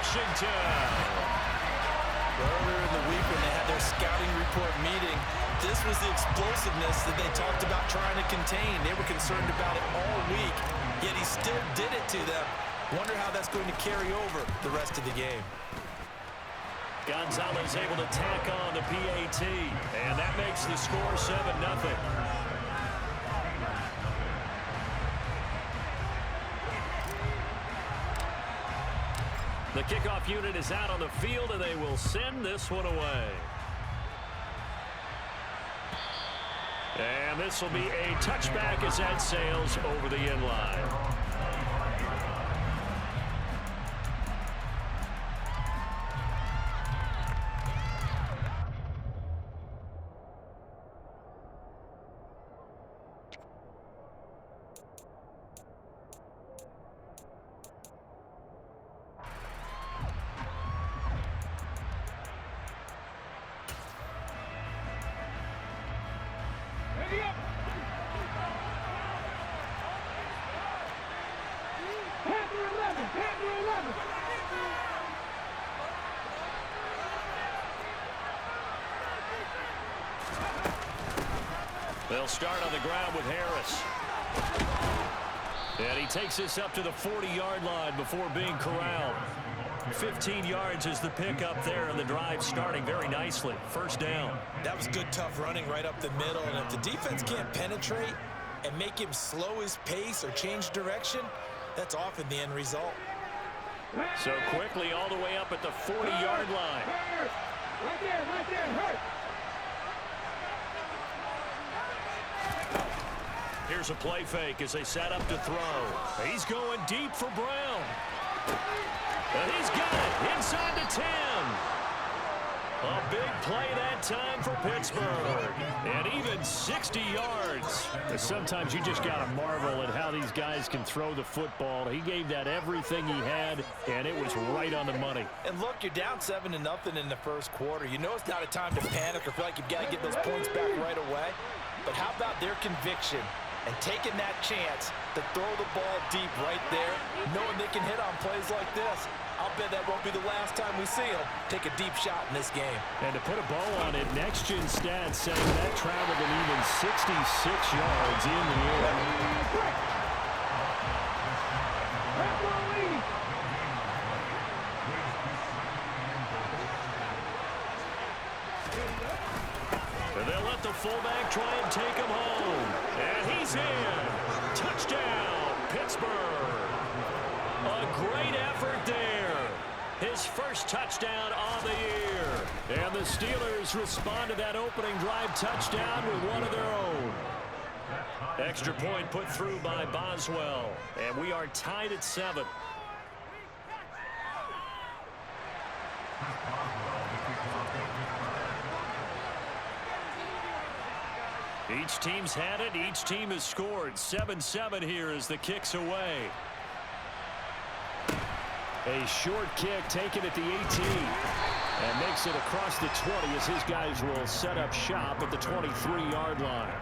Washington. Earlier in the week when they had their scouting report meeting, this was the explosiveness that they talked about trying to contain. They were concerned about it all week, yet he still did it to them. Wonder how that's going to carry over the rest of the game. Gonzalez able to tack on the PAT, and that makes the score 7-0. The kickoff unit is out on the field, and they will send this one away. And this will be a touchback as that sails over the end line. They'll start on the ground with Harris. And he takes this up to the 40-yard line before being corralled. 15 yards is the pickup there, and the drive starting very nicely. First down. That was good, tough running right up the middle. And if the defense can't penetrate and make him slow his pace or change direction, that's often the end result. So quickly all the way up at the 40-yard line. Right there, hurt. Here's a play fake as they set up to throw. He's going deep for Brown. And he's got it inside the 10. A big play that time for Pittsburgh. And even 60 yards. Sometimes you just got to marvel at how these guys can throw the football. He gave that everything he had, and it was right on the money. And look, you're down 7-0 in the first quarter. You know it's not a time to panic or feel like you've got to get those points back right away. But how about their conviction and taking that chance to throw the ball deep right there, knowing they can hit on plays like this? I'll bet that won't be the last time we see them take a deep shot in this game. And to put a bow on it, Next Gen Stats saying that traveled an even 66 yards in the air. And they'll let the fullback try and take him home. And he's in. Touchdown, Pittsburgh. A great effort there. His first touchdown on the year. And the Steelers respond to that opening drive touchdown with one of their own. Extra point put through by Boswell. And we are tied at 7. Each team's had it. Each team has scored. 7-7 here as the kick's away. A short kick taken at the 18. And makes it across the 20 as his guys will set up shop at the 23-yard line.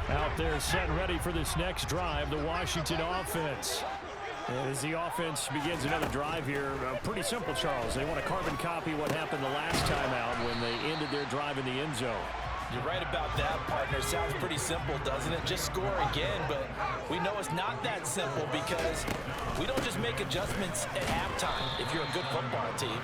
Out there set and ready for this next drive, the Washington offense. As the offense begins another drive here, pretty simple, Charles. They want to carbon copy what happened the last time out when they ended their drive in the end zone. You're right about that, partner. Sounds pretty simple, doesn't it? Just score again, but we know it's not that simple because we don't just make adjustments at halftime if you're a good football team.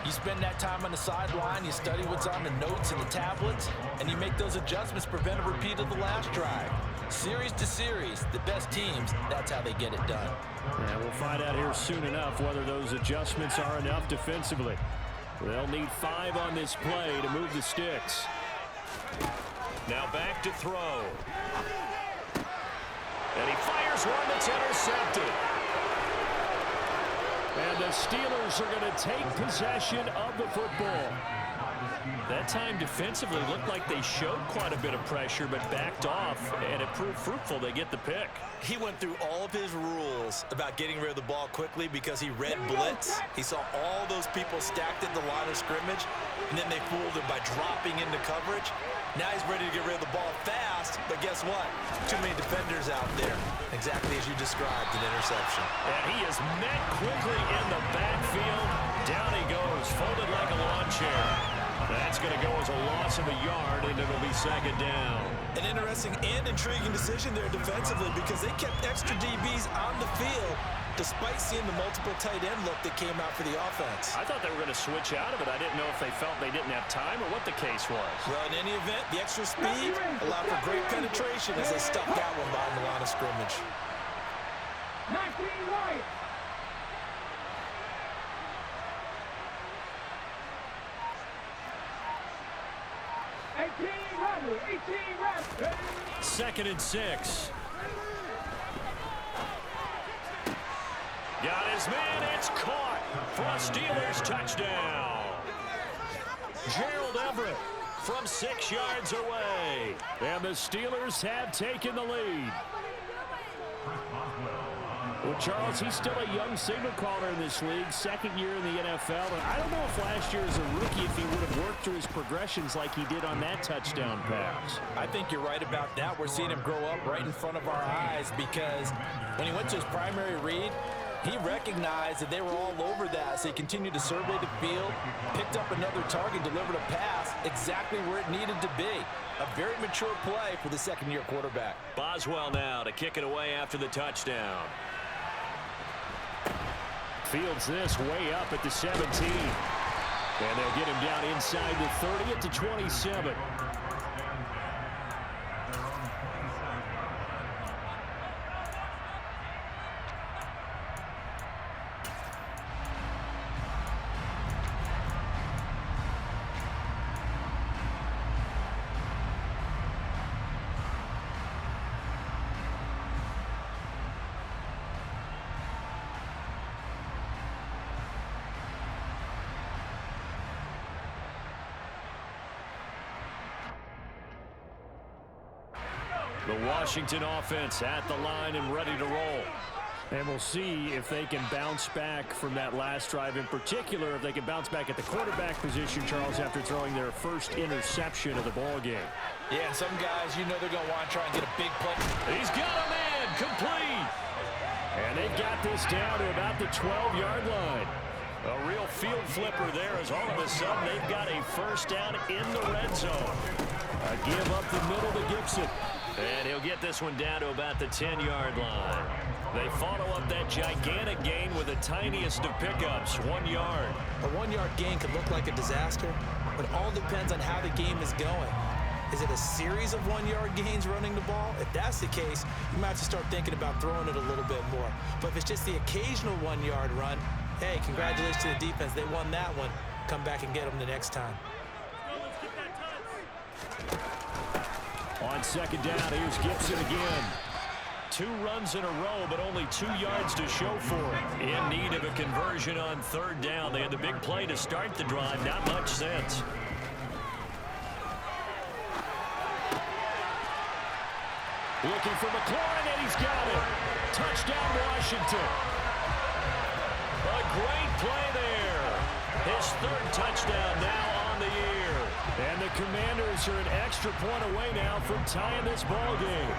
You spend that time on the sideline, you study what's on the notes and the tablets, and you make those adjustments, prevent a repeat of the last drive. Series to series, the best teams, that's how they get it done. Yeah, we'll find out here soon enough whether those adjustments are enough defensively. They'll need 5 on this play to move the sticks. Now back to throw. And he fires one that's intercepted. And the Steelers are going to take possession of the football. That time defensively looked like they showed quite a bit of pressure but backed off, and it proved fruitful. They get the pick. He went through all of his rules about getting rid of the ball quickly because he read blitz. He saw all those people stacked at the line of scrimmage, and then they fooled him by dropping into coverage. Now he's ready to get rid of the ball fast, but guess what? Too many defenders out there. Exactly as you described, an interception. And he is met quickly in the backfield. Down he goes, folded like a lawn chair. That's going to go as a loss of a yard, and it'll be second down. An interesting and intriguing decision there defensively because they kept extra DBs on the field despite seeing the multiple tight end look that came out for the offense. I thought they were going to switch out of it. I didn't know if they felt they didn't have time or what the case was. Well, in any event, the extra speed allowed for great penetration as they stuffed that one behind the line of scrimmage. 19 right. Second and 6. Got his man. It's caught for a Steelers touchdown. Gerald Everett from 6 yards away. And the Steelers have taken the lead. Well, Charles, he's still a young signal caller in this league, second year in the NFL. And I don't know if last year as a rookie, if he would have worked through his progressions like he did on that touchdown pass. I think you're right about that. We're seeing him grow up right in front of our eyes because when he went to his primary read, he recognized that they were all over that, so he continued to survey the field, picked up another target, delivered a pass exactly where it needed to be. A very mature play for the second-year quarterback. Boswell now to kick it away after the touchdown. Fields this way up at the 17. And they'll get him down inside the 30 at the 27. The Washington offense at the line and ready to roll. And we'll see if they can bounce back from that last drive, in particular if they can bounce back at the quarterback position, Charles, after throwing their first interception of the ball game. Yeah, some guys, you know they're going to want to try and get a big play. He's got a man complete. And they've got this down to about the 12-yard line. A real field flipper there as all of a sudden they've got a first down in the red zone. A give up the middle to Gibson. And he'll get this one down to about the 10-yard line. They follow up that gigantic gain with the tiniest of pickups, 1 yard. A 1-yard gain could look like a disaster, but it all depends on how the game is going. Is it a series of 1-yard gains running the ball? If that's the case, you might have to start thinking about throwing it a little bit more. But if it's just the occasional 1-yard run, hey, congratulations to the defense. They won that one. Come back and get them the next time. On second down, here's Gibson again. 2 runs in a row, but only 2 yards to show for it. In need of a conversion on third down. They had the big play to start the drive. Not much sense. Looking for McLaurin, and he's got it. Touchdown, Washington. A great play there. His third touchdown now on the year. And the Commanders are an extra point away now from tying this ball game.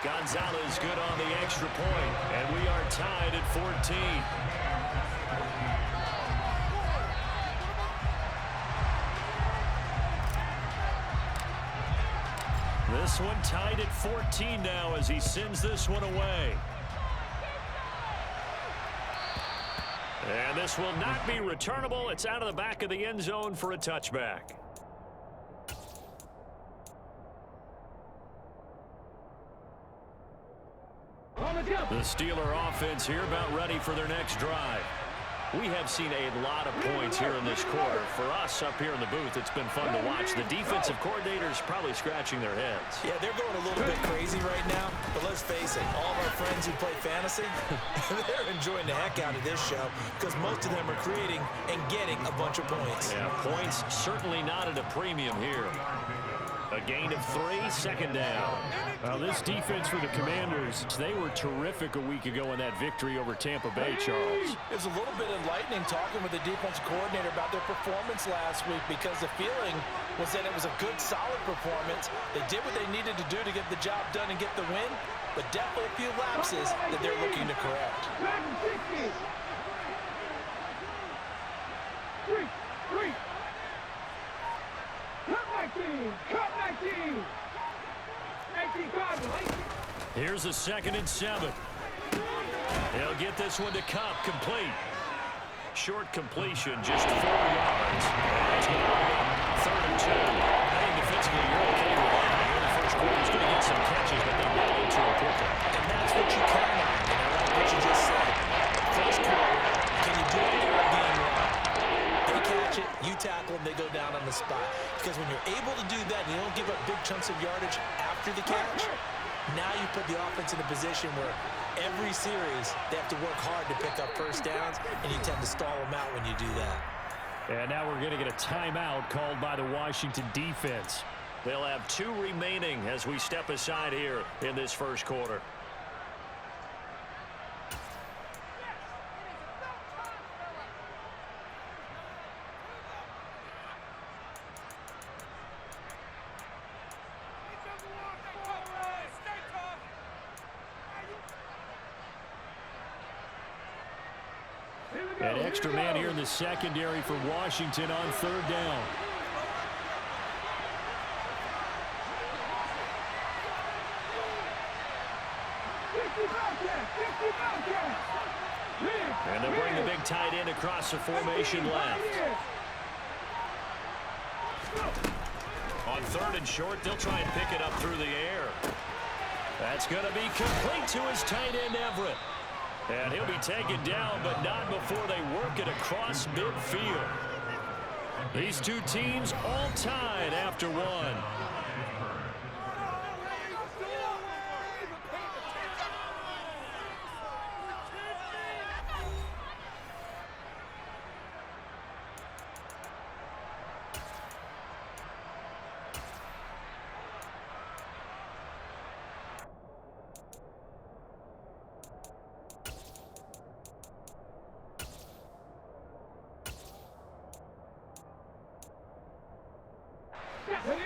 Gonzalez good on the extra point, and we are tied at 14. This one tied at 14 now as he sends this one away. And this will not be returnable. It's out of the back of the end zone for a touchback. The Steeler offense here about ready for their next drive. We have seen a lot of points here in this quarter. For us up here in the booth, it's been fun to watch. The defensive coordinators probably scratching their heads. Yeah, they're going a little bit crazy right now, but let's face it, all of our friends who play fantasy, they're enjoying the heck out of this show because most of them are creating and getting a bunch of points. Yeah, points certainly not at a premium here. A gain of 3, second down. Well, this defense for the Commanders, they were terrific a week ago in that victory over Tampa Bay, Charles. It was a little bit enlightening talking with the defensive coordinator about their performance last week because the feeling was that it was a good, solid performance. They did what they needed to do to get the job done and get the win, but definitely a few lapses that they're looking to correct. Here's a 2nd and 7. They'll get this one to Cup, complete. Short completion, just 4 yards. That's going to bring up 3rd and 2. I think defensively you're okay with that. In the first quarter, he's going to get some catches, but they'll get into it quickly. And that's what you count on. And I like what you just said. First quarter, can you do it all game long? They catch it, you tackle them, they go down on the spot. Because when you're able to do that and you don't give up big chunks of yardage after the catch, now you put the offense in a position where every series they have to work hard to pick up first downs, and you tend to stall them out when you do that. And now we're going to get a timeout called by the Washington defense. They'll have 2 remaining as we step aside here in this first quarter. An extra man here in the secondary for Washington on 3rd down. And they'll bring the big tight end across the formation left. On 3rd and short, they'll try and pick it up through the air. That's going to be complete to his tight end, Everett. And he'll be taken down, but not before they work it across midfield. These 2 teams all tied after 1.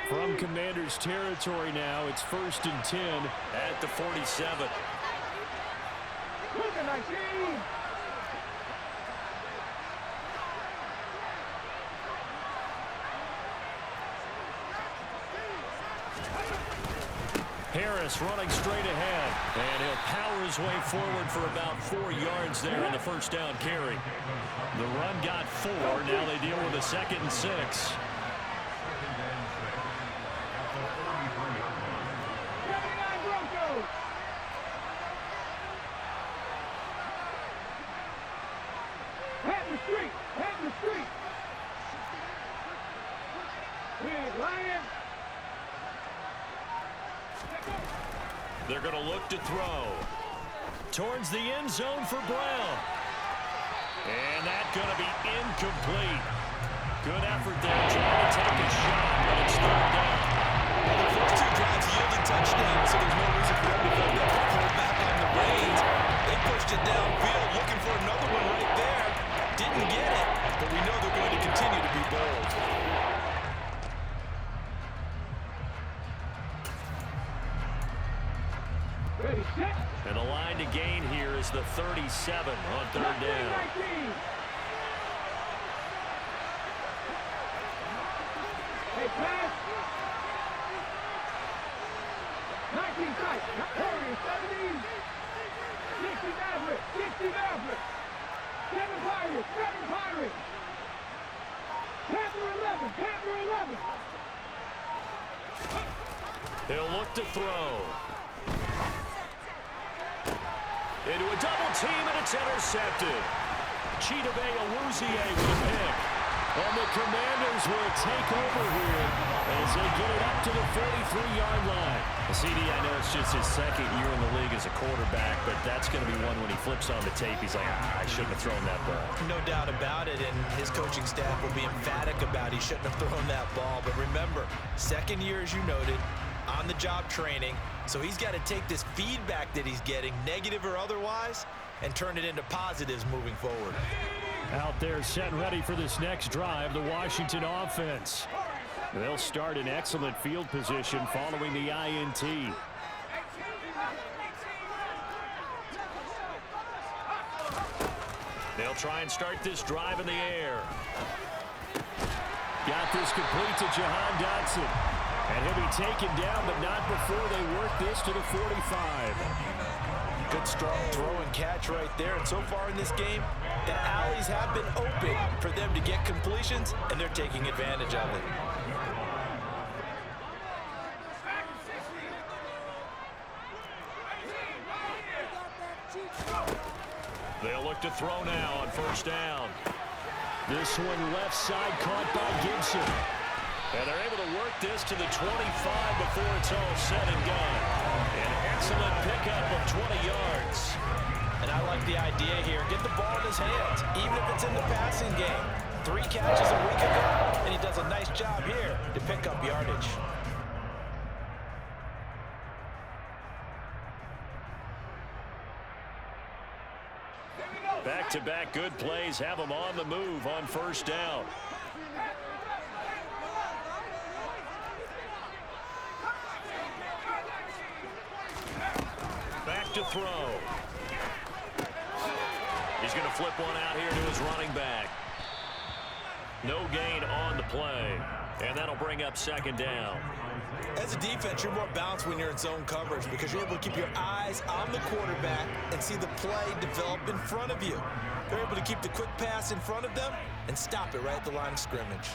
From Commanders territory now, it's 1st and 10 at the 47. Harris running straight ahead, and he'll power his way forward for about 4 yards there in the first down carry. The run got 4. Now they deal with a 2nd and 6. They're going to look to throw towards the end zone for Brown. And that's going to be incomplete. Good effort there trying to take a shot, but it's 3rd down. Well, the first 2 drives yielded touchdowns, so there's no reason for them to pull back on the reins. They pushed it downfield, looking for another one right there. Didn't get it, but we know they're going to continue to be bold. And the line to gain here is the 37 on 3rd down. Hey, pass. 19 tight. 70. 60 Maverick. 60 Maverick. 7 Pirates. 7 Pirates. Panther 11. Panther 11. He'll look to throw. Into a double team, and it's intercepted. with a pick. And the Commanders will take over here as they get it up to the 43-yard line. CD, I know it's just his second year in the league as a quarterback, but that's going to be one when he flips on the tape. He's like, I shouldn't have thrown that ball. No doubt about it, and his coaching staff will be emphatic about he shouldn't have thrown that ball. But remember, second year, as you noted, on-the-job training, so he's got to take this feedback that he's getting, negative or otherwise, and turn it into positives moving forward. Out there set and ready for this next drive, the Washington offense. They'll start in excellent field position following the INT. They'll try and start this drive in the air. Got this complete to Jahan Dotson. And he'll be taken down, but not before they work this to the 45. Good strong throw and catch right there. And so far in this game, the alleys have been open for them to get completions, and they're taking advantage of it. They'll look to throw now on first down. This one left side caught by Gibson. And they're able to work this to the 25 before it's all said and done. An excellent pickup of 20 yards. And I like the idea here. Get the ball in his hands, even if it's in the passing game. 3 catches a week ago, and he does a nice job here to pick up yardage. Back-to-back good plays have them on the move on first down. Back to throw. He's going to flip one out here to his running back. No gain on the play. And that'll bring up second down. As a defense, you're more balanced when you're in zone coverage because you're able to keep your eyes on the quarterback and see the play develop in front of you. They're able to keep the quick pass in front of them and stop it right at the line of scrimmage.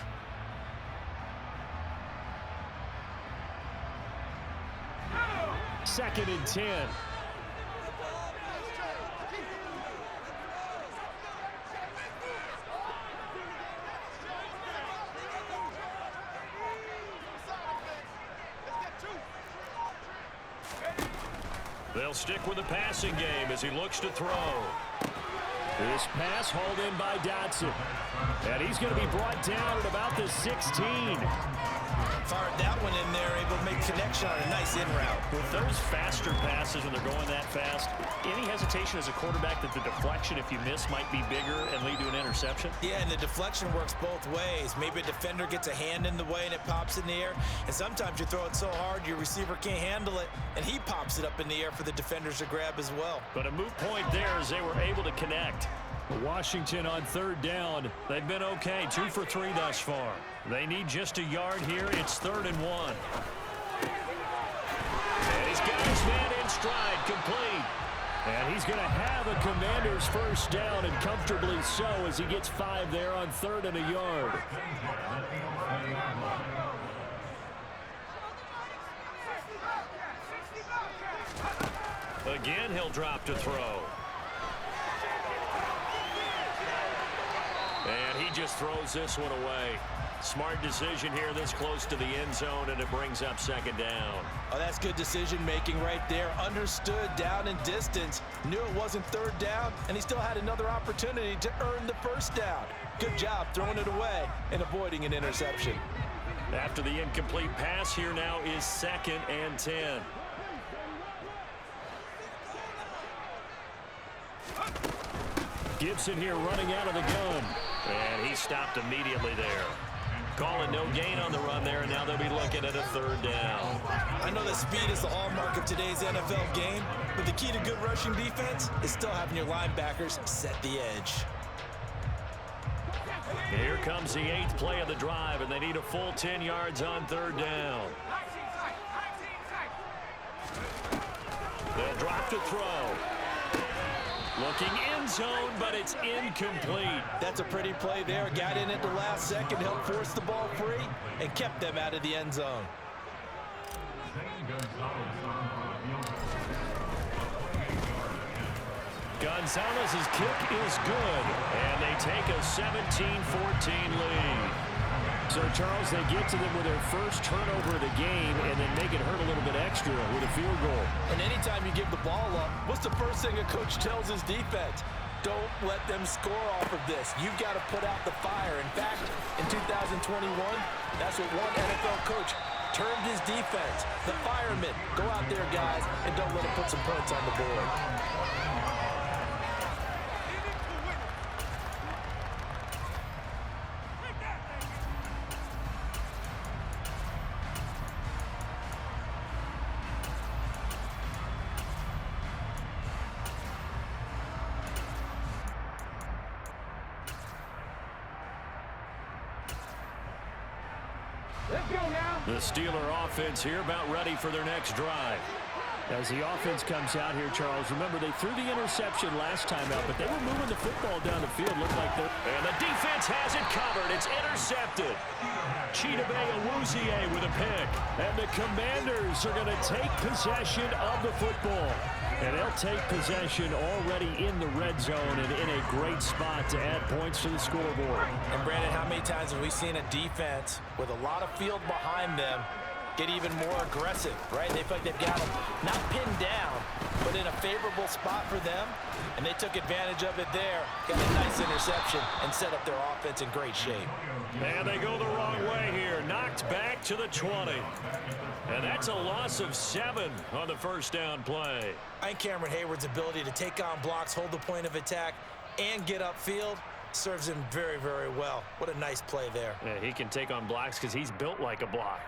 Second and 10. They'll stick with the passing game as he looks to throw. This pass hauled in by Dotson. And he's going to be brought down at about the 16. Fired that one in there, able to make connection on a nice in route. With those faster passes when they're going that fast, any hesitation as a quarterback that the deflection, if you miss, might be bigger and lead to an interception? Yeah, and the deflection works both ways. Maybe a defender gets a hand in the way and it pops in the air. And sometimes you throw it so hard your receiver can't handle it, and he pops it up in the air for the defenders to grab as well. But a moot point there as they were able to connect. Washington on third down. They've been okay, 2 for 3 thus far. They need just a yard here. It's 3rd and 1. And he's got his man in stride, complete. And he's going to have a Commander's first down, and comfortably so, as he gets 5 there on 3rd and a yard. Again, he'll drop to throw. And he just throws this one away. Smart decision here this close to the end zone, and it brings up second down. Oh, that's good decision-making right there. Understood down and distance. Knew it wasn't 3rd down, and he still had another opportunity to earn the first down. Good job throwing it away and avoiding an interception. After the incomplete pass, here now is 2nd and 10. Gibson here running out of the gun. And he stopped immediately there. Calling no gain on the run there, and now they'll be looking at a 3rd down. I know that speed is the hallmark of today's NFL game, but the key to good rushing defense is still having your linebackers set the edge. Here comes the 8th play of the drive, and they need a full 10 yards on 3rd down. They'll drop to throw. Looking end zone, but it's incomplete. That's a pretty play there. Got in at the last second, helped force the ball free, and kept them out of the end zone. Gonzalez's kick is good, and they take a 17-14 lead. So, Charles, they get to them with their first turnover of the game and then make it hurt a little bit extra with a field goal. And anytime you give the ball up, what's the first thing a coach tells his defense? Don't let them score off of this. You've got to put out the fire. In fact, in 2021, that's what one NFL coach termed his defense. The firemen. Go out there, guys, and don't let them put some points on the board. Let's go now. The Steeler offense here about ready for their next drive. As the offense comes out here, Charles, remember they threw the interception last time out, but they were moving the football down the field. Looked like they're... And the defense has it covered. It's intercepted. Chidobe Awuzie with a pick. And the Commanders are going to take possession of the football. And they'll take possession already in the red zone and in a great spot to add points to the scoreboard. And, Brandon, how many times have we seen a defense with a lot of field behind them get even more aggressive, right? They feel like they've got them not pinned down, but in a favorable spot for them, and they took advantage of it there, got a nice interception, and set up their offense in great shape. And they go the wrong way here. Knocked back to the 20. And that's a loss of 7 on the first down play. I think Cameron Hayward's ability to take on blocks, hold the point of attack, and get upfield serves him very, very well. What a nice play there. Yeah, he can take on blocks because he's built like a block.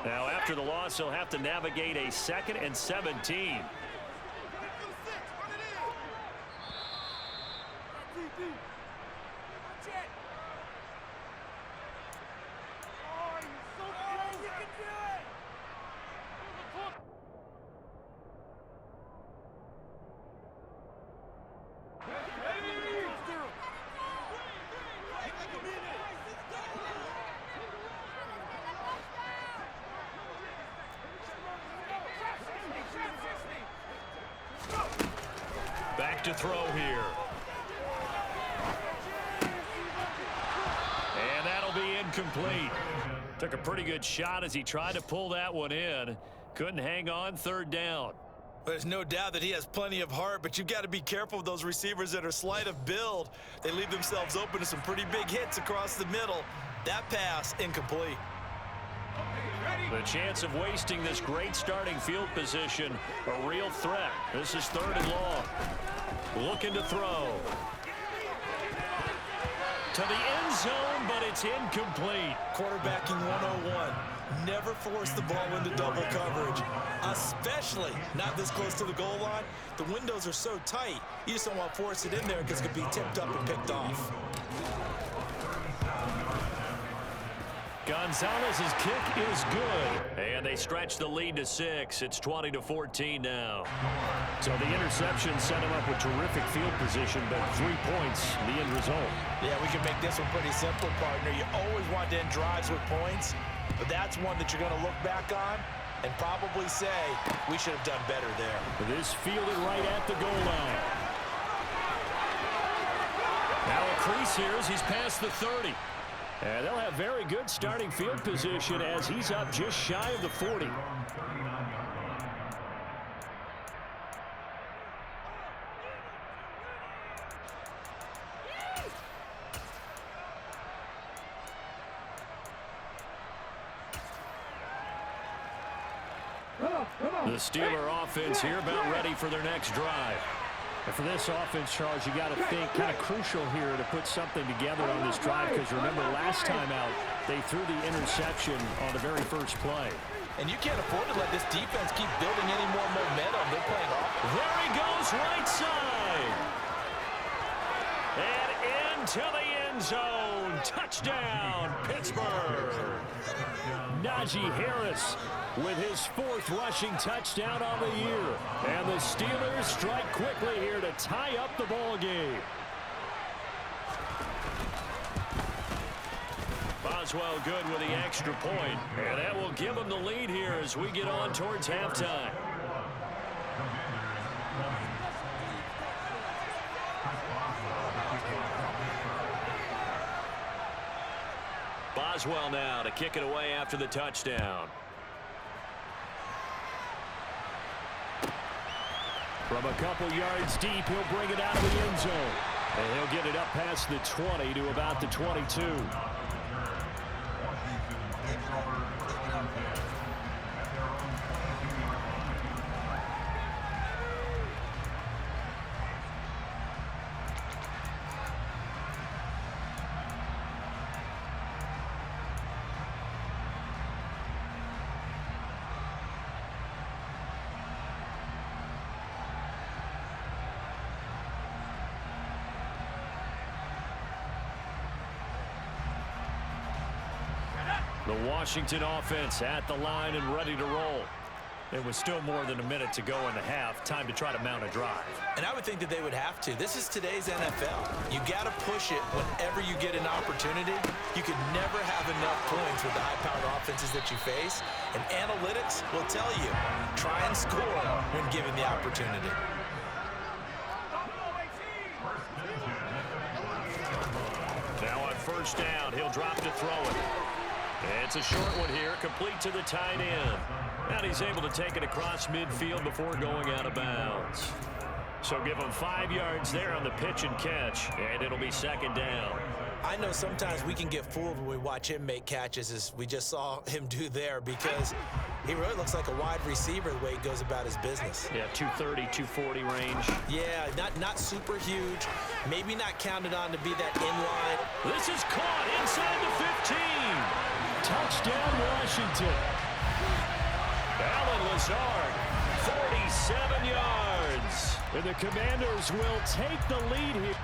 Now, after the loss, he'll have to navigate a 2nd and 17. Back to throw here. And that'll be incomplete. Took a pretty good shot as he tried to pull that one in. Couldn't hang on, 3rd down. There's no doubt that he has plenty of heart, but you've got to be careful of those receivers that are slight of build. They leave themselves open to some pretty big hits across the middle. That pass, incomplete. The chance of wasting this great starting field position, a real threat. This is 3rd and long. Looking to throw. To the end zone, but it's incomplete. Quarterbacking 101. Never force the ball into double coverage, especially not this close to the goal line. The windows are so tight, you just don't want to force it in there because it could be tipped up and picked off. Gonzalez's kick is good. And they stretch the lead to 6. It's 20-14 now. So the interception set him up with terrific field position, but 3 points, the end result. Yeah, we can make this one pretty simple, partner. You always want to end drives with points, but that's one that you're going to look back on and probably say, we should have done better there. This fielded right at the goal line. Now a crease here as he's past the 30. And they'll have very good starting field position as he's up just shy of the 40. The Steeler offense here about ready for their next drive. And for this offense, Charles, you got to think kind of crucial here to put something together on this drive, because remember last time out they threw the interception on the very first play. And you can't afford to let this defense keep building any more momentum. They're playing off. There he goes, right side. And into the end zone. Touchdown, Pittsburgh. Najee Harris with his 4th rushing touchdown on the year. And the Steelers strike quickly here to tie up the ball game. Boswell good with the extra point, and that will give them the lead here as we get on towards halftime. Boswell now to kick it away after the touchdown. From a couple yards deep, he'll bring it out of the end zone. And he'll get it up past the 20 to about the 22. The Washington offense at the line and ready to roll. It was still more than a minute to go in the half. Time to try to mount a drive. And I would think that they would have to. This is today's NFL. You got to push it whenever you get an opportunity. You could never have enough points with the high-powered offenses that you face. And analytics will tell you, try and score when given the opportunity. Now on first down, he'll drop to throw it. It's a short one here, complete to the tight end. And he's able to take it across midfield before going out of bounds. So give him 5 yards there on the pitch and catch, and it'll be second down. I know sometimes we can get fooled when we watch him make catches, as we just saw him do there, because he really looks like a wide receiver the way he goes about his business. Yeah, 230, 240 range. Yeah, not super huge. Maybe not counted on to be that inline. This is caught inside the 15. Touchdown, Washington. Allen Lazard, 47 yards. And the Commanders will take the lead here.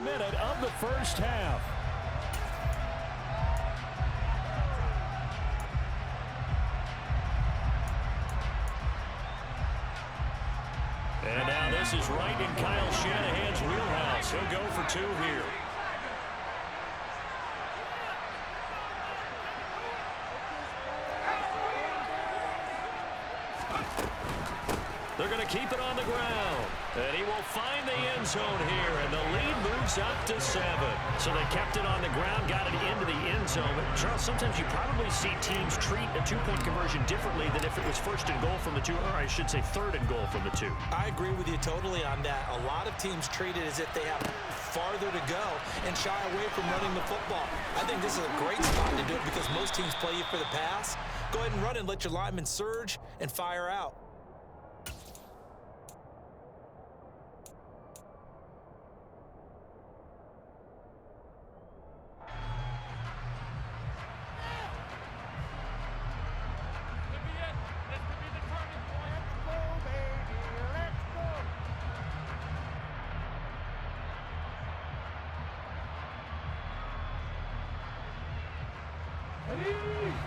Minute of the first half. And now this is right in Kyle Shanahan's wheelhouse. He'll go for 2 here. They're going to keep it on the ground. And he will find the end zone here, and the lead moves up to 7. So they kept it on the ground, got it into the end zone. But, Charles, sometimes you probably see teams treat a 2-point conversion differently than if it was first and goal from the 2, or I should say third and goal from the 2. I agree with you totally on that. A lot of teams treat it as if they have farther to go and shy away from running the football. I think this is a great spot to do it because most teams play you for the pass. Go ahead and run and let your linemen surge and fire out.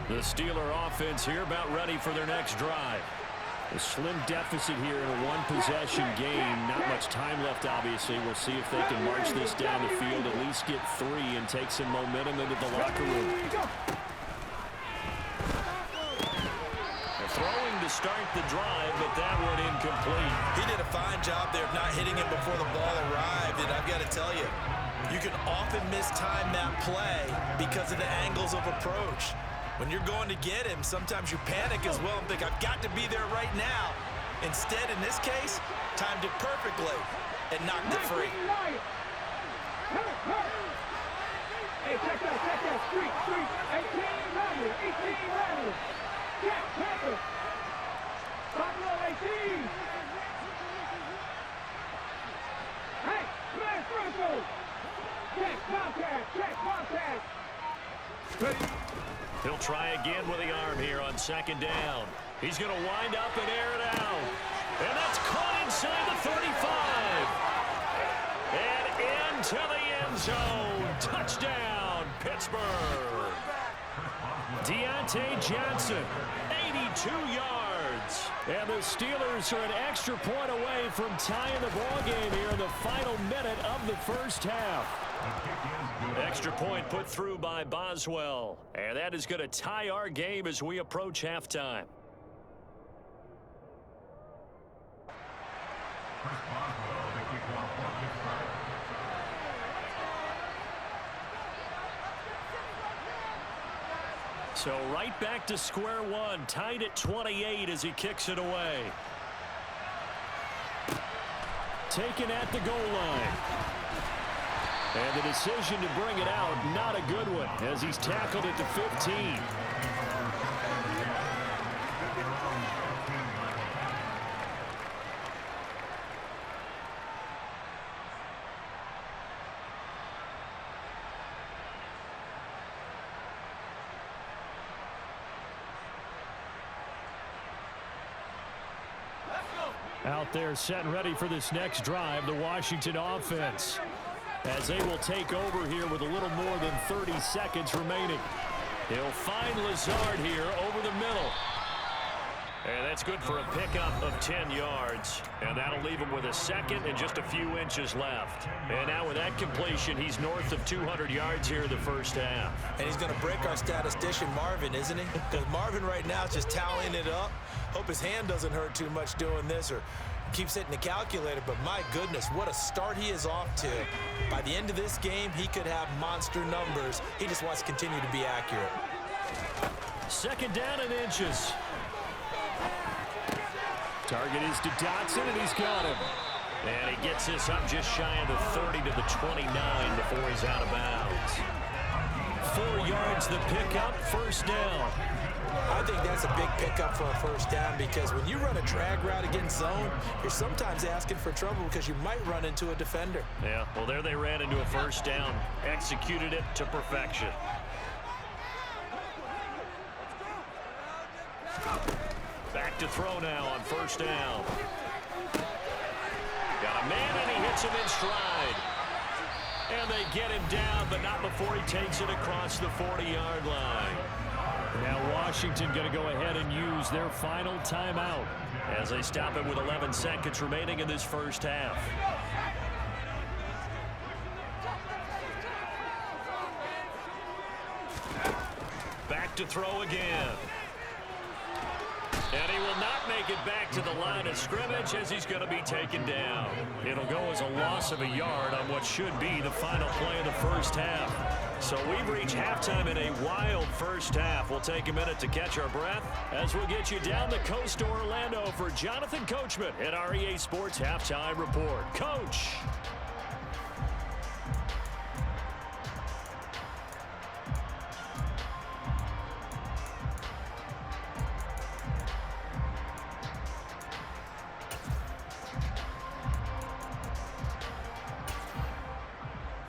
The Steeler offense here about ready for their next drive. A slim deficit here in a one-possession game. Not much time left, obviously. We'll see if they can march this down the field, at least get 3 and take some momentum into the locker room. Throwing to start the drive, but that one incomplete. He did a fine job there of not hitting him before the ball arrived, and I've got to tell you, you can often mistime that play because of the angles of approach. When you're going to get him, sometimes you panic as well and think, I've got to be there right now. Instead, in this case, timed it perfectly and knocked it free. Hey, check that, street, 18 runners. Check, Pepper. Buffalo 18. Hey, smash Bronco. Check, contact. Ready? He'll try again with the arm here on second down. He's going to wind up and air it out. And that's caught inside the 35. And into the end zone. Touchdown, Pittsburgh. Deontay Johnson, 82 yards. And the Steelers are an extra point away from tying the ballgame here in the final minute of the first half. Extra point put through by Boswell. And that is going to tie our game as we approach halftime. So right back to square one, tied at 28 as he kicks it away. Taken at the goal line. And the decision to bring it out, not a good one, as he's tackled at the 15. Out there set and ready for this next drive, the Washington offense, as they will take over here with a little more than 30 seconds remaining. He'll find Lazard here over the middle. And that's good for a pickup of 10 yards. And that'll leave him with a second and just a few inches left. And now with that completion, he's north of 200 yards here in the first half. And he's going to break our statistician, Marvin, isn't he? Because Marvin right now is just tallying it up. Hope his hand doesn't hurt too much doing this or keeps hitting the calculator. But my goodness, what a start he is off to. By the end of this game, he could have monster numbers. He just wants to continue to be accurate. Second down and inches. Target is to Dotson, and he's got him. And he gets this up just shy of the 30 to the 29 before he's out of bounds. 4 yards the pickup, first down. I think that's a big pickup for a first down because when you run a drag route against zone, you're sometimes asking for trouble because you might run into a defender. Yeah, well, there they ran into a first down. Executed it to perfection. Back to throw now on first down. Got a man, and he hits him in stride. And they get him down, but not before he takes it across the 40-yard line. Now Washington going to go ahead and use their final timeout as they stop it with 11 seconds remaining in this first half. Back to throw again. And he will not make it back to the line of scrimmage as he's going to be taken down. It'll go as a loss of a yard on what should be the final play of the first half. So we've reached halftime in a wild first half. We'll take a minute to catch our breath as we'll get you down the coast to Orlando for Jonathan Coachman at our EA Sports Halftime Report. Coach.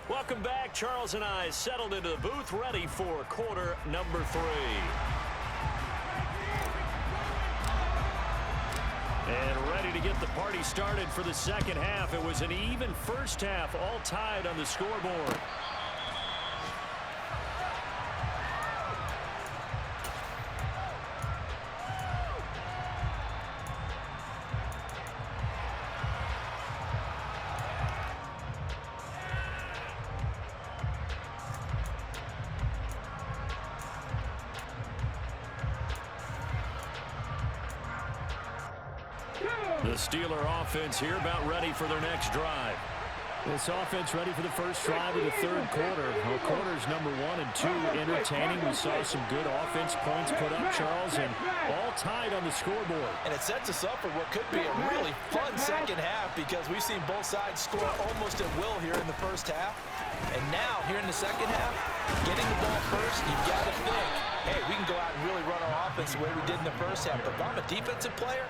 Welcome back. Charles and I settled into the booth, ready for quarter number 3. And ready to get the party started for the second half. It was an even first half, all tied on the scoreboard. The Steeler offense here about ready for their next drive. This offense ready for the first drive of the third quarter. Well, quarters number 1 and 2 entertaining. We saw some good offense points put up, Charles, and all tied on the scoreboard. And it sets us up for what could be a really fun second half because we've seen both sides score almost at will here in the first half. And now, here in the second half, getting the ball first, you've got to think, hey, we can go out and really run our offense the way we did in the first half. But if I'm a defensive player,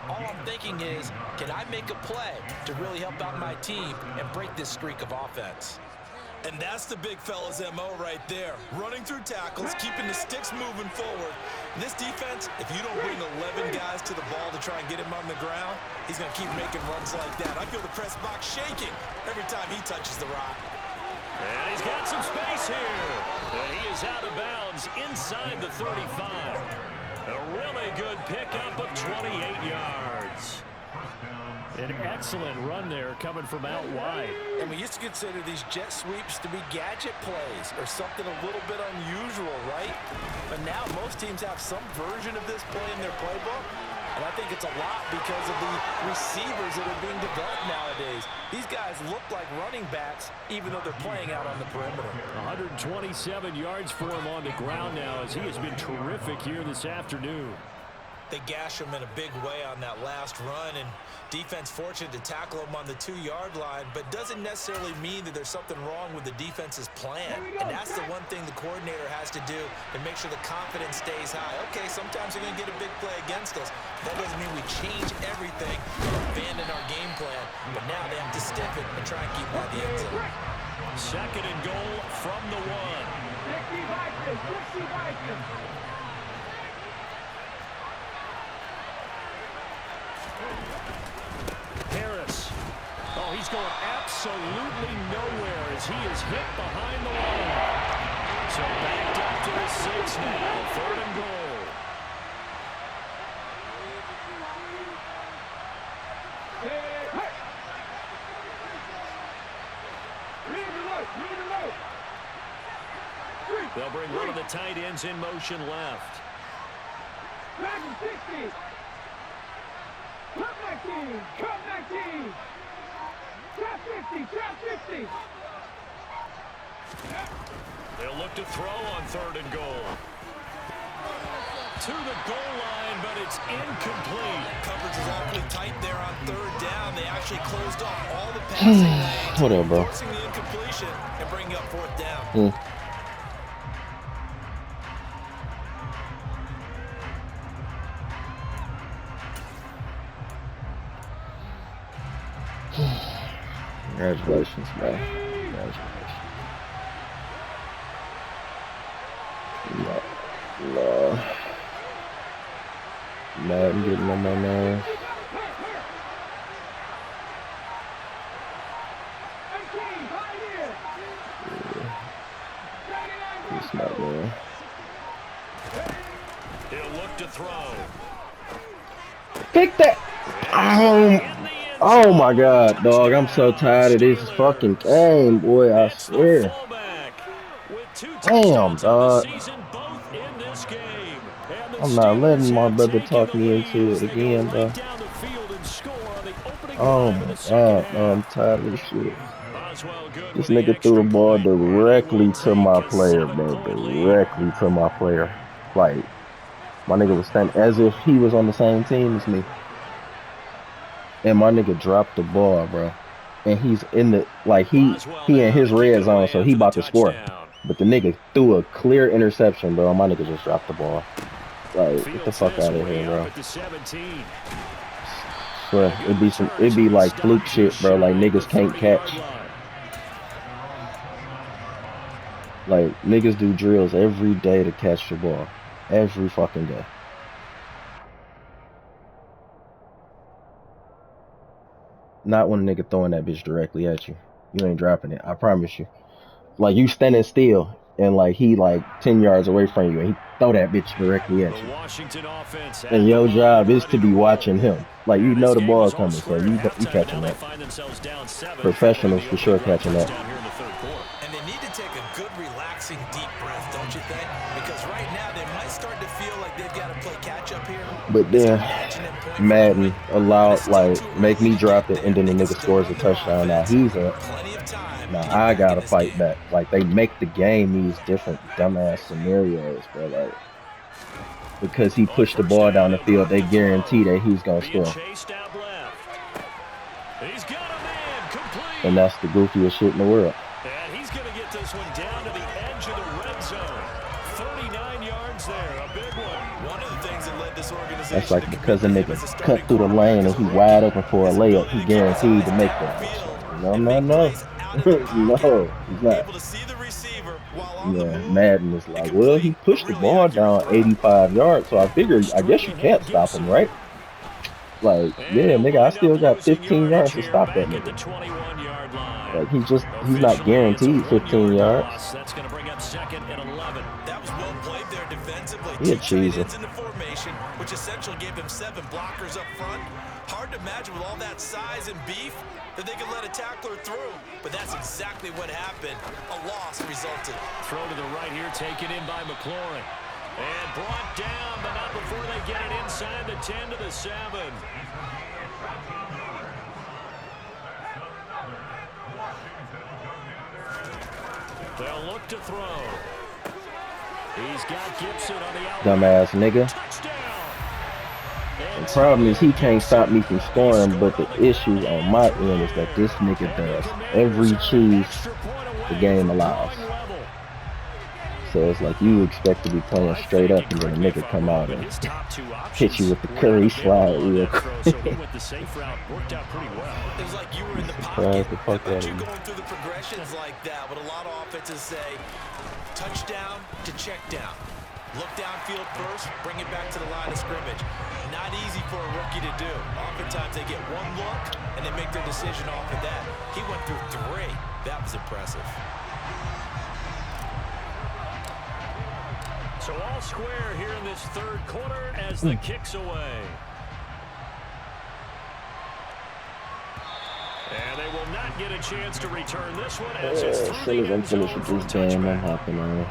all I'm thinking is, can I make a play to really help out my team and break this streak of offense? And that's the big fella's MO right there. Running through tackles, keeping the sticks moving forward. This defense, if you don't bring 11 guys to the ball to try and get him on the ground, he's going to keep making runs like that. I feel the press box shaking every time he touches the rock. And he's got some space here. And he is out of bounds inside the 35. A really good pickup of 28 yards. An excellent run there coming from out wide. And we used to consider these jet sweeps to be gadget plays or something a little bit unusual, right? But now most teams have some version of this play in their playbook. And I think it's a lot because of the receivers that are being developed nowadays. These guys look like running backs even though they're playing out on the perimeter. 127 yards for him on the ground now as he has been terrific here this afternoon. They gash him in a big way on that last run, and defense fortunate to tackle him on the 2-yard line, but doesn't necessarily mean that there's something wrong with the defense's plan. And that's the one thing the coordinator has to do to make sure the confidence stays high. Okay, sometimes they're going to get a big play against us. That doesn't mean we change everything or abandon our game plan, but now they have to stiff it and try and keep by the end zone. Second and goal from the 1. Harris. Oh, he's going absolutely nowhere as he is hit behind the line. So backed up to the 6 now. Third and goal. They'll bring one of the tight ends in motion left. Back to 60. Come back team. Come back team. Top 50. Top 50. They'll look to throw on third and goal. To the goal line, but it's incomplete. Coverage is awfully tight there on third down. They actually closed off all the passing lanes, What up, bro? forcing the incompletion and bringing up fourth down. Congratulations, man. Congratulations. No. Madden getting on my nerves. It's not there. He'll look to throw. Pick that. Oh my God, dog. I'm so tired of this fucking game, boy. I swear. Damn, dog. I'm not letting my brother talk me into it again, bro. Oh my God, I'm tired of this shit. This nigga threw the ball directly to my player, bro. Directly to my player. Like, my nigga was standing as if he was on the same team as me. And my nigga dropped the ball, bro. And he's in the, like, he in his red zone, so he about to score. But the nigga threw a clear interception, bro. My nigga just dropped the ball. Like, get the fuck out of here, bro. Swear, it'd be like fluke shit, bro. Like, niggas can't catch. Like, niggas do drills every day to catch the ball. Every fucking day. Not when a nigga throwing that bitch directly at you. You ain't dropping it. I promise you. Like, you standing still, and like he like 10 yards away from you, and he throw that bitch directly at you. And your job is to be watching him. Like, you know the ball coming, so you catching that. Professionals for sure catching that. And they need to take a good, relaxing, deep breath, don't you think? Because right now they might start to feel like they've got to play catch up here. But then, Madden allowed, like, make me drop it and then the nigga scores a touchdown. Now he's up. Now I gotta fight back. Like, they make the game these different dumbass scenarios, bro. Like, because he pushed the ball down the field, they guarantee that he's gonna score. And that's the goofiest shit in the world. And he's going to get this one down to the edge of the red zone. 39 yards there, a big one. One of the things that led this organization. That's like because the nigga cut through the lane and he wide open for a layup, he guaranteed to make that. No, no, he's not. Yeah, Madden is like, well, he pushed the ball down 85 yards, so I figured, I guess you can't stop him, right? Like, yeah, nigga, I still got 15 yards to stop that nigga. Like, he's not guaranteed 15 yards. That's going to bring up 2nd and 11. That was well played there defensively. He a cheeser. In the formation, which essentially gave him 7 blockers up front. Hard to imagine with all that size and beef that they could let a tackler through. But that's exactly what happened. A loss resulted. Throw to the right here, taken in by McLaurin. And brought down, but not before they get it inside the 10 to the 7. They'll look to throw. He's got Gibson on the outside. Dumbass nigga. The problem is he can't stop me from scoring, but the issue on my end is that this nigga does every cheese the game allows. So it's like you expect to be playing straight up and then a nigga come out and hit you with the curry slide real quick. He went the safe route, worked out pretty well. It was like you were in the pocket. The fuck out of You him. going through the progressions like that, but a lot of offenses say touchdown to check down. Look downfield first, bring it back to the line of scrimmage. Not easy for a rookie to do. Oftentimes they get one look and they make their decision off of that. He went through 3. That was impressive. So all square here in this 3rd quarter as the kick's away. And they will not get a chance to return this one as it's As soon as I'm finished with this game, I'm hopping on.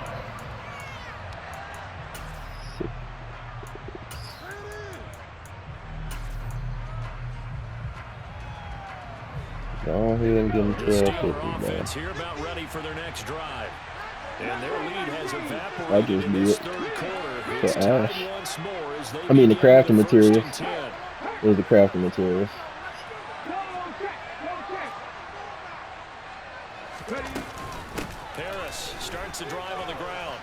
Go ahead and give him 12.50, man. Here about ready for their next drive. And their lead has evaporated. I just do it It's for Ash. once more as they I mean, the begin crafting with materials. 1st and 10. There's the crafting materials. Harris starts the drive on the ground.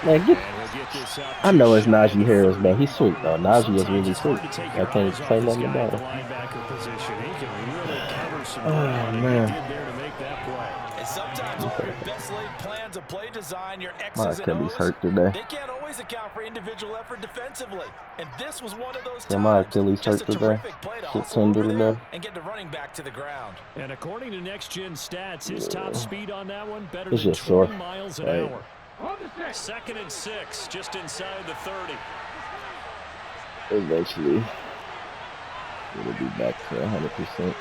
Man, get, And he'll get this out. I know it's Najee Harris, man. He's sweet, though. Najee is really sweet. I can't say nothing about The it. linebacker position. He can really cover some Oh, ground, and man. he did there to make that play. And sometimes all your best laid plans of play design, your My X's and Achilles O's, hurt today. they can't always account for individual effort defensively. And this was one of those Yeah, my times. Achilles Just hurt a today. terrific play to Shit hustle tender over there today. and get the running back to the ground. And according to Next Gen Stats, his top speed on that one better It's than just sore. 20 miles an Right. hour. 2nd and 6, just inside the 30. Eventually, it'll be back to 100%.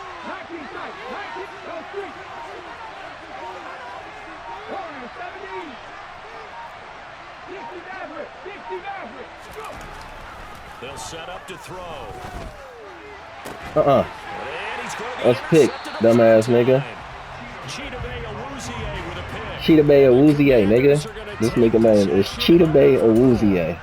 They'll set up to throw. Uh-uh. And he's going to be Let's pick, intercepted dumbass on nigga. time. Cheetah Bay Awuzie with a pick. Cheetah Bay Awuzie, nigga. This nigga name is Cheetah Bay Awuzie. And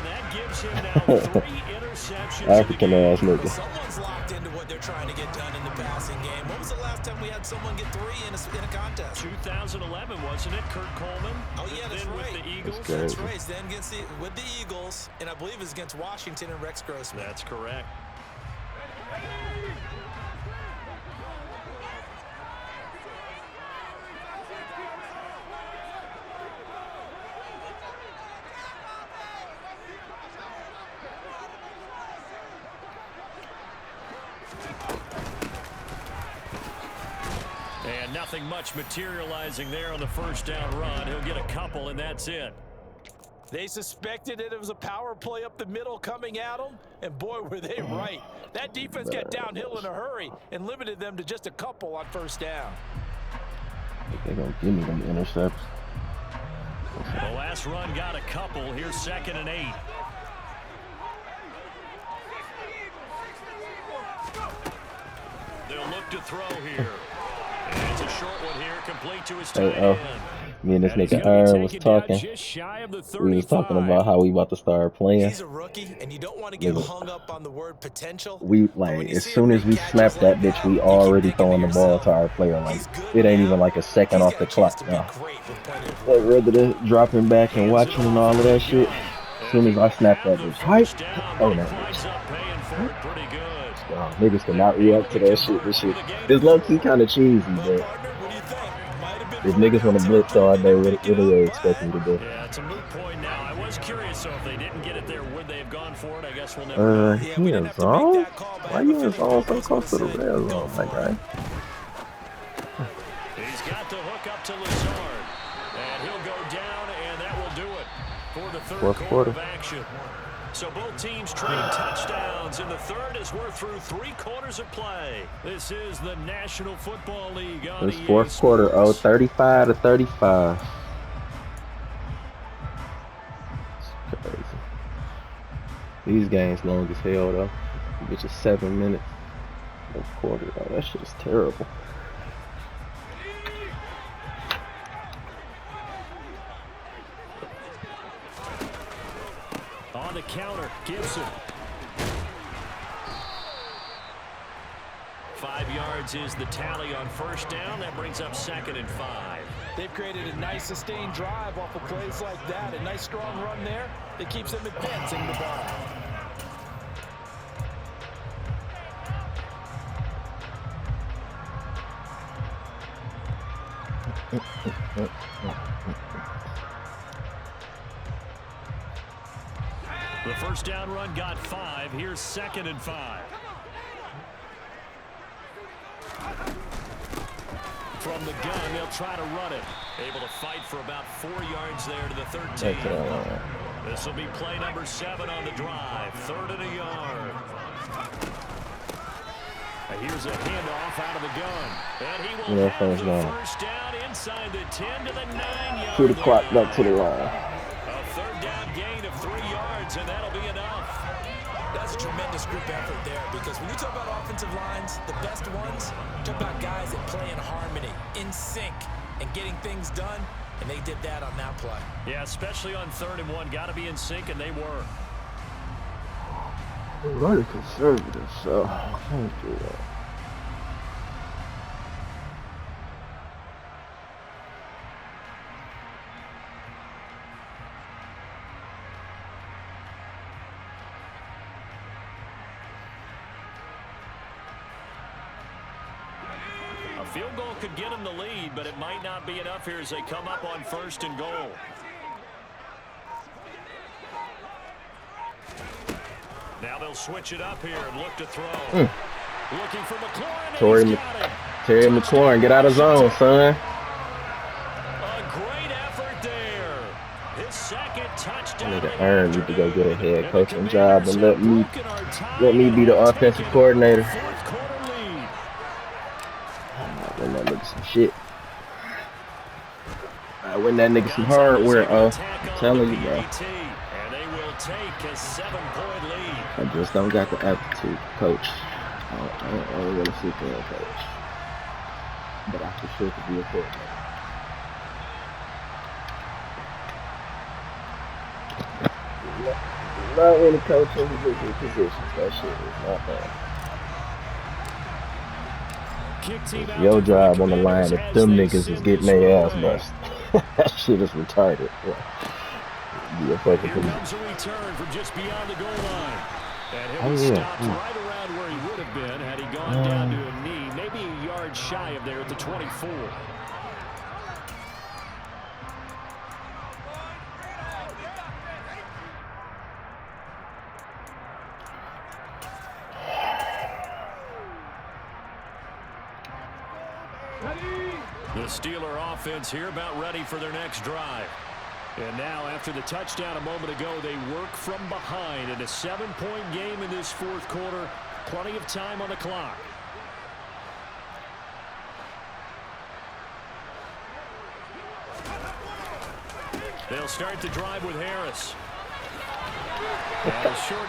that gives him now 3 interceptions. African ass nigga. Someone's locked into what they're trying to get done in the passing game. When was the last time we had someone get 3 in a contest? 2011, wasn't it? Kurt Coleman. Oh, yeah, that's then right. with the Eagles. That's That's right. Then against with the Eagles, and I believe it was against Washington and Rex Grossman. That's correct. And nothing much materializing there on the 1st down run. He'll get a couple, and that's it. They suspected that it was a power play up the middle coming at them, and boy, were they right. That defense got downhill in a hurry and limited them to just a couple on 1st down. They're going to give me them intercepts. The last run got a couple. Here's 2nd and 8. look to throw here. And it's a short one here, complete to his Hey, tight end. me and this And he's nigga going to Aaron be was taken down talking. just shy of the 35. We was talking about how we about to start playing. He's a rookie, and you don't want to get Nigga, hung up on the word potential. we But when like you as see soon him as make we catches snap like that bitch, that, we you keep already thinking to throwing the ball yourself, to our player. Like he's good it ain't even now. like a second He's off got the a chance clock. to be No. great with plenty of Like room. rather than dropping back and Hands it watching and off all of for the that shit. gun. As And soon he as I will snap that have the bitch, hype. first down, Oh, but he that winds bitch. up paying for it pretty good. Niggas They cannot were able react to to that shit. convert This with shit a gain of is low key 4. kind of cheesy, Well, but partner, what do you think? Might have been if 4 niggas down want to blitz territory all if they day, didn't what pick it do up, they expect me but to do? Yeah, it's a moot point now. I was curious, so if they didn't get it there, would they have gone for it? I guess we'll never know. yeah, He we didn't in have to make zone? that call, but I Why have a you in feeling zone so Bubba's would close have to the said, red go zone, my for it. guy? He's got the hook up to Lazard. And he'll go down, and that will do it for the third Fourth quarter quarter. of action. So both teams trade touchdowns in the third as we're through 3 quarters of play. This is the National Football League on This EA fourth quarter, Sports. 35 to 35. It's crazy. These games long as hell though. Bitch is 7 minutes. Fourth quarter, though. That shit is terrible. On the counter, Gibson. 5 yards is the tally on first down. That brings up 2nd and 5. They've created a nice sustained drive off of plays like that. A nice strong run there that keeps them advancing the ball. The first down run got 5. Here's 2nd and 5. From the gun, they'll try to run it. Able to fight for about 4 yards there to the 13. This will be play number 7 on the drive. 3rd and a yard. Here's a handoff out of the gun. And he will have the first down inside the 10 to the 9-yard To the clock, back to the line. A 3rd down gain of 3 yards, and that'll be enough. That's a tremendous group effort there because when you talk about offensive lines, the best ones, talk about guys that play in harmony, in sync, and getting things done, and they did that on that play. Yeah, especially on 3rd and 1. Got to be in sync, and they were. They're really conservative, so I can't do that. A field goal could get them the lead, but it might not be enough here as they come up on 1st and goal. Now they'll switch it up here and look to throw. Looking for McLaurin. Terry McLaurin, get out of zone, son. A great effort there. His 2nd touchdown. Nigga Aaron need to go get a head coaching job and let me be the offensive coordinator. Fourth quarter lead. Win that nigga some shit. I win that nigga some hardware, I'm telling you, bro. And they will take a 7-point lead. I just don't got the aptitude, coach. I don't want to sit there and coach. But I for sure could be a coordinator. Not in the coaching positions. That shit is not bad. It's your job on the line if them niggas is getting their ass bust. That shit is retarded. Yeah. Here comes a return from just beyond the goal line. And he'll be stopped right around where he would have been had he gone down to a knee, maybe a yard shy of there at the 24. The Steeler offense here about ready for their next drive. And now, after the touchdown a moment ago, they work from behind in a 7-point game in this 4th quarter. Plenty of time on the clock. They'll start the drive with Harris.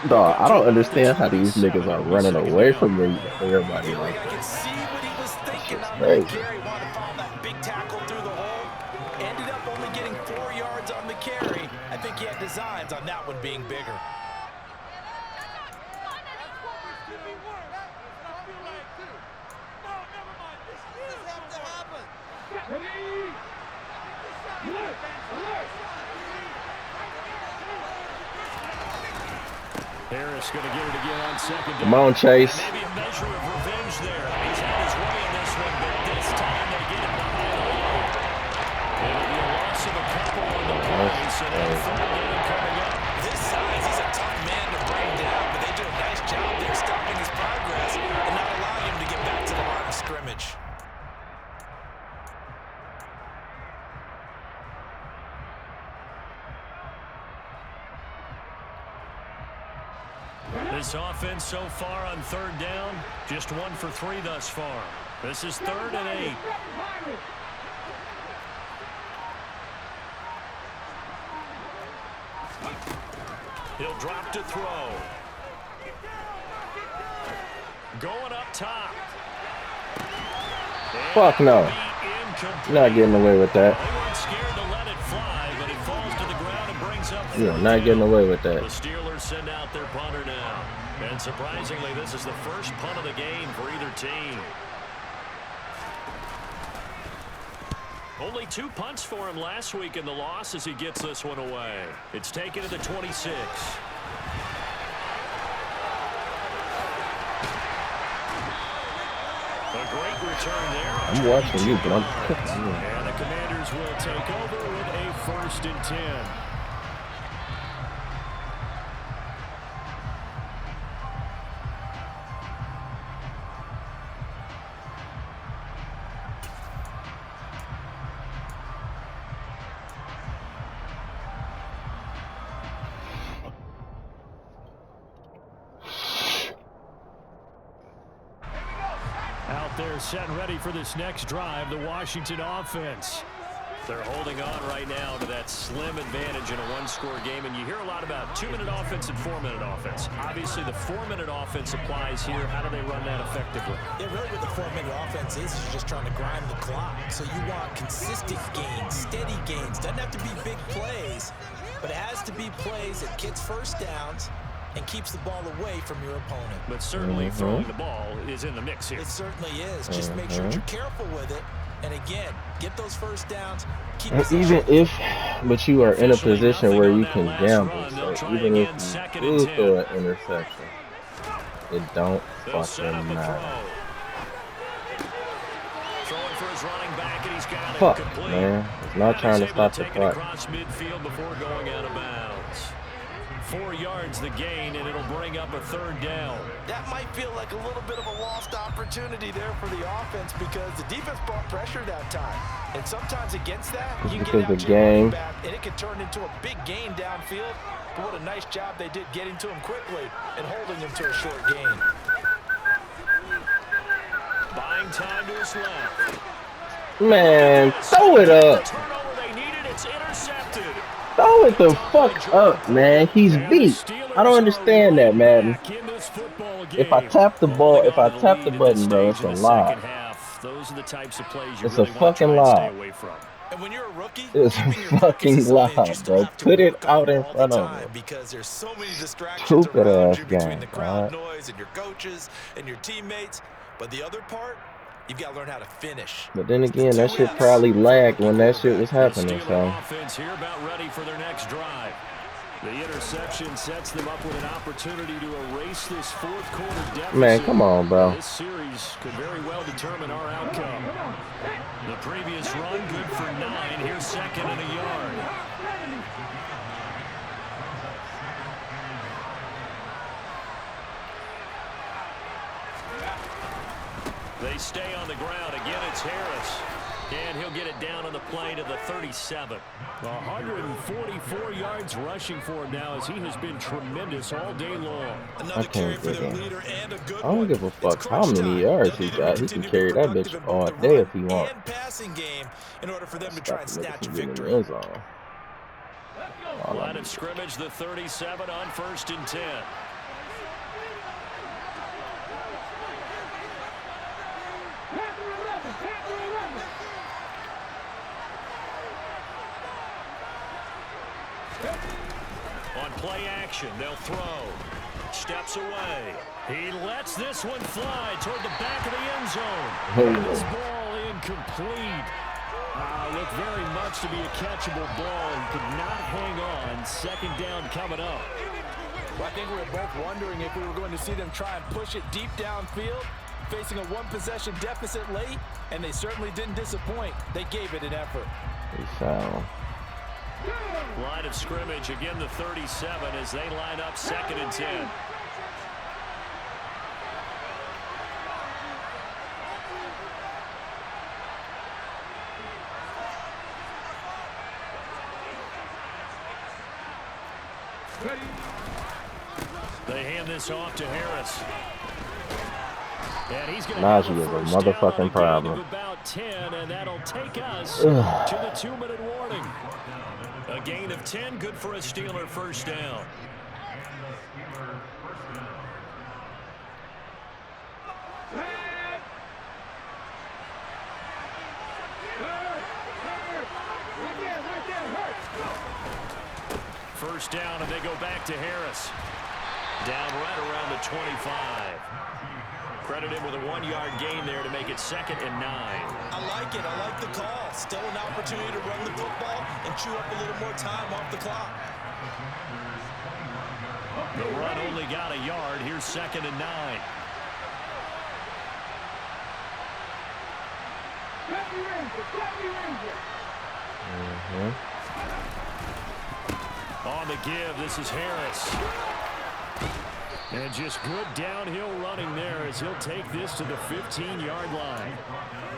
Dog, I don't understand how these niggas are running away from everybody like I that. can see what he was thinking on that Crazy. carry. Wanted to follow that big tackle through the hole. Ended up only getting 4 yards on the carry. I think he had designs on that one being bigger. Harris going to get it again on second down. Come on, Chase. Maybe a measure of revenge there. He's had his way in this one, but this time they get it behind the line. It'll be a loss of a couple on the play, so that third down coming up. This size, he's a tough man to bring down, but they do a nice job there stopping his progress and not allowing him to get back to the line of scrimmage. This offense so far on third down, just 1 for 3 thus far. This is 3rd and 8. He'll drop to throw. Going up top. Fuck no. Not getting away with that. They weren't scared to let it fly, but it falls to the ground and brings up. Yeah, not getting away with The that. Steelers send out their punter now. And surprisingly, this is the first punt of the game for either team. Only 2 punts for him last week in the loss as he gets this one away. It's taken to the 26. A great return there. I'm watching you, but I'm And the Commanders will take over with a 1st and 10. Out there set and ready for this next drive, the Washington offense. They're holding on right now to that slim advantage in a 1-score game, and you hear a lot about 2-minute offense and 4-minute offense. Obviously, the 4-minute offense applies here. How do they run that effectively? Yeah, really what the 4-minute offense is you're just trying to grind the clock. So you want consistent gains, steady gains. Doesn't have to be big plays, but it has to be plays that gets first downs and keeps the ball away from your opponent. But certainly throwing the ball is in the mix here. It certainly is. Just make sure that you're careful with it. And again, get those first downs. Keep even if, but you are in a position where you can gamble. So even if you do throw an interception, it don't fucking matter. Fuck, man. It's not trying to stop the clock. Across midfield before going out of bounds. 4 yards the gain, and it'll bring up a 3rd down. That might feel like a little bit of a lost opportunity there for the offense because the defense brought pressure that time. And sometimes against that, you can get out your running back, and it can turn into a big gain downfield. But what a nice job they did getting to him quickly and holding him to a short gain. Buying time to his left. Man, throw it up. Turnover they needed, it's intercepted. Throw it the fuck up, man. He's beat. I don't understand that, man. If I tap the ball, if I tap the button, bro, it's a lie. Those are the types of plays It's a fucking lie. And when you're a rookie, It's a fucking lie, bro. Put it out in front of me. Because there's so many distractions Stupid around ass you between game, the crowd right? noise and your coaches and your teammates. But the other part, you've got to learn how to finish. But then again, that shit probably lagged when that shit was happening, so. Offense here about ready for their next drive. The interception sets them up with an opportunity to erase this 4th quarter deficit. Man, come on, bro. This series could very well determine our outcome. The previous run good for 9. Here's 2nd and a yard. They stay on the ground. Again, it's Harris. And he'll get it down on the play to the 37. 144 yards rushing for him now as he has been tremendous all day long. Another carry for their leader and a good I don't give a fuck how many yards he got. He can carry that bitch all day if he wants. Passing game in order for them to try and snatch a victory. Oh, Line of scrimmage, the 37 on 1st and 10. On play action, they'll throw. Steps away. He lets this one fly toward the back of the end zone. This ball incomplete. Looked very much to be a catchable ball and could not hang on. 2nd down coming up. Well, I think we were both wondering if we were going to see them try and push it deep downfield, facing a 1-possession deficit late, and they certainly didn't disappoint. They gave it an effort. Line of scrimmage, again the 37 as they line up 2nd and 10. They hand this off to Harris. And he's going to have Najee a is a first down motherfucking on a problem. gain of about 10, and that'll take us to the 2-minute warning. A gain of 10, good for a Steeler first down. First down, and they go back to Harris. Down right around the 25. Credit him with a 1-yard gain there to make it 2nd and 9. I like it. I like the call. Still an opportunity to run the football and chew up a little more time off the clock. The run only got a yard. Here's 2nd and 9. On the give, this is Harris. And just good downhill running there as he'll take this to the 15-yard line.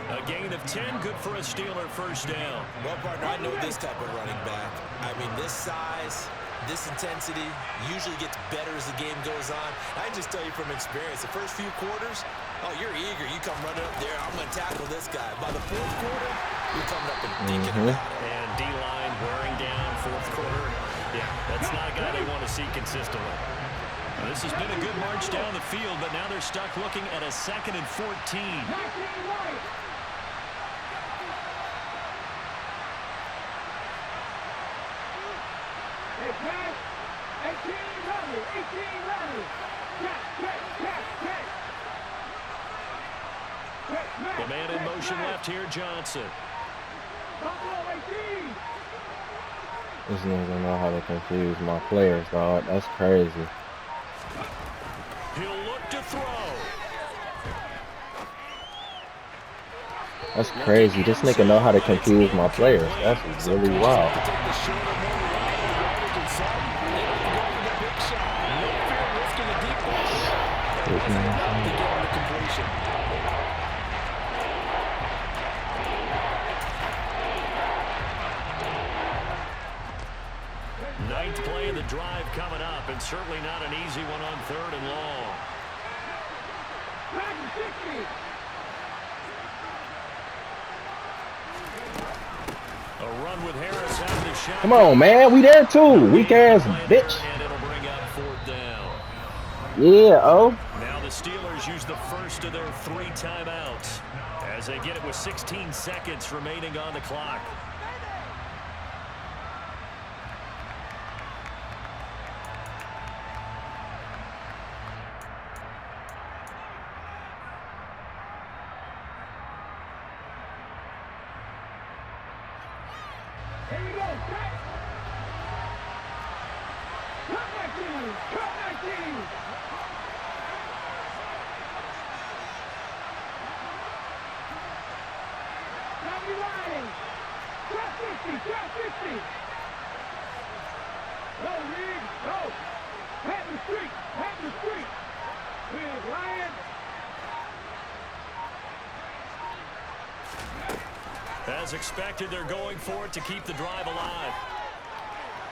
A gain of 10, good for a Steeler first down. Well, partner, I know this type of running back. I mean, this size, this intensity usually gets better as the game goes on. I can just tell you from experience, the first few quarters, oh, you're eager. You come running up there, I'm going to tackle this guy. By the 4th quarter, you're coming up and thinking about it. And D-line wearing down 4th quarter. Yeah, that's not a guy they want to see consistently. Now, this has been a good march down the field, but now they're stuck looking at a 2nd and 14. The man in motion left here, Johnson. This nigga don't know how to confuse my players, dog. That's crazy. He'll look to throw. That's crazy. This nigga know how to confuse my players. That's really wild. Ninth play of the drive coming up, and certainly not an easy one on 3rd and long. A run with Harris out of the shot. Come on, man. We there too. Weak ass bitch. And it'll bring up 4th down. Yeah, oh. Now the Steelers use the first of their 3 timeouts as they get it with 16 seconds remaining on the clock. As expected, they're going for it to keep the drive alive.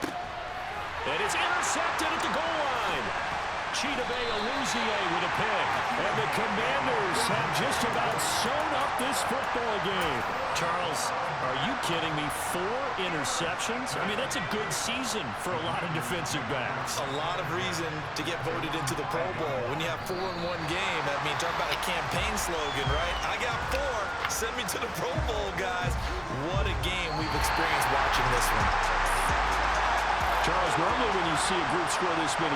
And it's intercepted at the goal line. Chidobe Awuzie with a pick. And the Commanders have just about sewn up this football game. Charles, are you kidding me? 4 interceptions? I mean, that's a good season for a lot of defensive backs. A lot of reason to get voted into the Pro Bowl. When you have 4 in one game, I mean, talk about a campaign slogan, right? I got 4. Send me to the Pro Bowl, guys. What a game we've experienced watching this one. Charles, normally when you see a group score this many